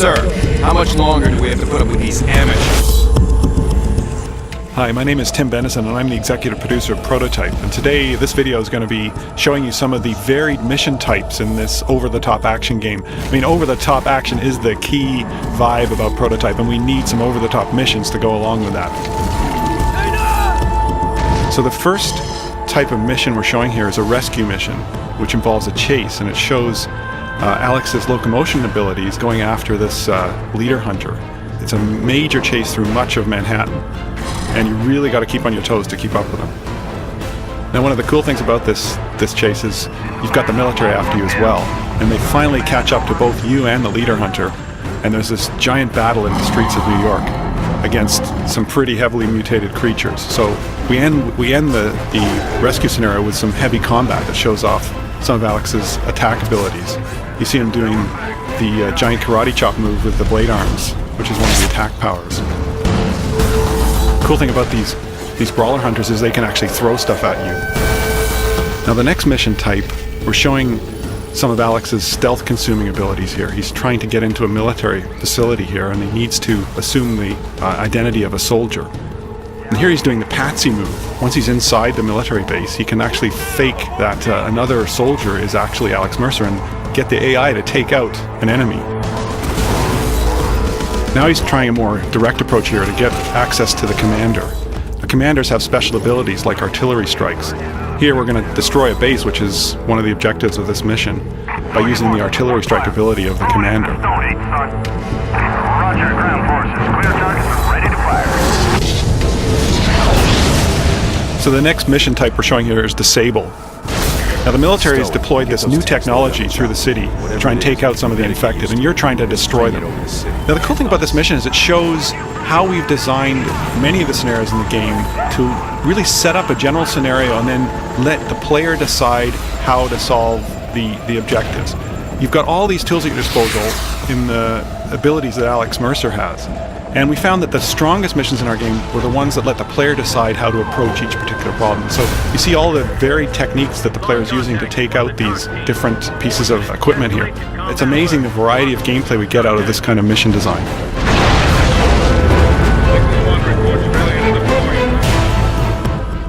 Sir, how much longer do we have to put up with these amateurs? Hi, my name is Tim Bennison and I'm the executive producer of Prototype, and today this video is going to be showing you some of the varied mission types in this over-the-top action game. I mean, over-the-top action is the key vibe about Prototype, and we need some over-the-top missions to go along with that. So the first type of mission we're showing here is a rescue mission, which involves a chase, and it shows Alex's locomotion abilities going after this leader hunter. It's a major chase through much of Manhattan, and you really got to keep on your toes to keep up with him. Now, one of the cool things about this chase is you've got the military after you as well, and they finally catch up to both you and the leader hunter, and there's this giant battle in the streets of New York against some pretty heavily mutated creatures. So we end the rescue scenario with some heavy combat that shows off some of Alex's attack abilities. You see him doing the giant karate chop move with the blade arms, which is one of the attack powers. The cool thing about these brawler hunters is they can actually throw stuff at you. Now, the next mission type, we're showing some of Alex's stealth consuming abilities here. He's trying to get into a military facility here, and he needs to assume the identity of a soldier. And here he's doing the patsy move. Once he's inside the military base, he can actually fake that another soldier is actually Alex Mercer and get the AI to take out an enemy. Now he's trying a more direct approach here to get access to the commander. The commanders have special abilities like artillery strikes. Here we're going to destroy a base, which is one of the objectives of this mission, by using the artillery strike ability of the commander. Roger, ground forces. Clear targets, ready to fire. So the next mission type we're showing here is Disable. Now, the military has deployed this new technology through the city to try and take out some of the infected, and you're trying to destroy them. Now, the cool thing about this mission is it shows how we've designed many of the scenarios in the game to really set up a general scenario and then let the player decide how to solve the objectives. You've got all these tools at your disposal in the abilities that Alex Mercer has. And we found that the strongest missions in our game were the ones that let the player decide how to approach each particular problem. So you see all the varied techniques that the player is using to take out these different pieces of equipment here. It's amazing the variety of gameplay we get out of this kind of mission design.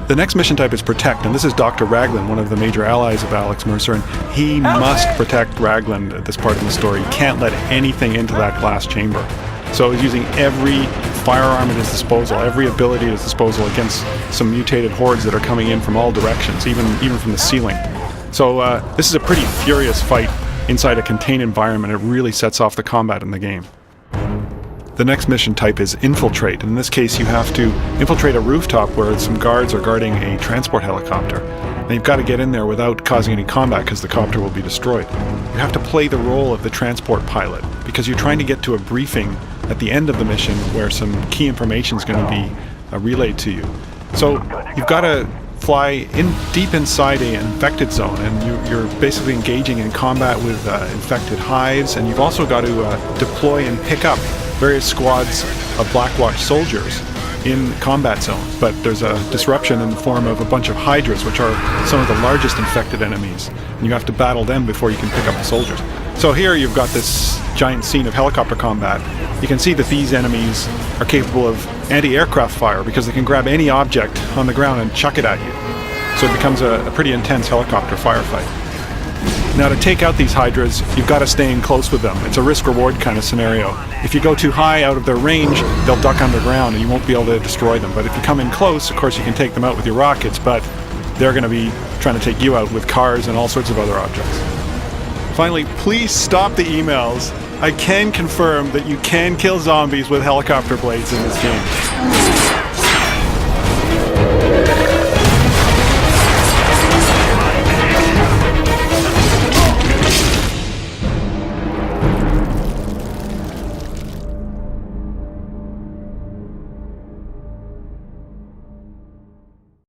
The next mission type is Protect, and this is Dr. Raglan, one of the major allies of Alex Mercer, and he must protect Raglan at this part of the story. He can't let anything into that glass chamber. So he's using every firearm at his disposal, every ability at his disposal against some mutated hordes that are coming in from all directions, even from the ceiling. So this is a pretty furious fight inside a contained environment. It really sets off the combat in the game. The next mission type is Infiltrate. In this case, you have to infiltrate a rooftop where some guards are guarding a transport helicopter. And you've got to get in there without causing any combat because the copter will be destroyed. You have to play the role of the transport pilot because you're trying to get to a briefing at the end of the mission where some key information is going to be relayed to you. So you've got to fly deep inside an infected zone, and you're basically engaging in combat with infected hives, and you've also got to deploy and pick up various squads of Blackwatch soldiers in combat zones. But there's a disruption in the form of a bunch of hydras, which are some of the largest infected enemies, and you have to battle them before you can pick up the soldiers. So here you've got this giant scene of helicopter combat. You can see that these enemies are capable of anti-aircraft fire because they can grab any object on the ground and chuck it at you. So it becomes a pretty intense helicopter firefight. Now, to take out these hydras, you've got to stay in close with them. It's a risk-reward kind of scenario. If you go too high out of their range, they'll duck underground and you won't be able to destroy them. But if you come in close, of course you can take them out with your rockets, but they're going to be trying to take you out with cars and all sorts of other objects. Finally, please stop the emails. I can confirm that you can kill zombies with helicopter blades in this game.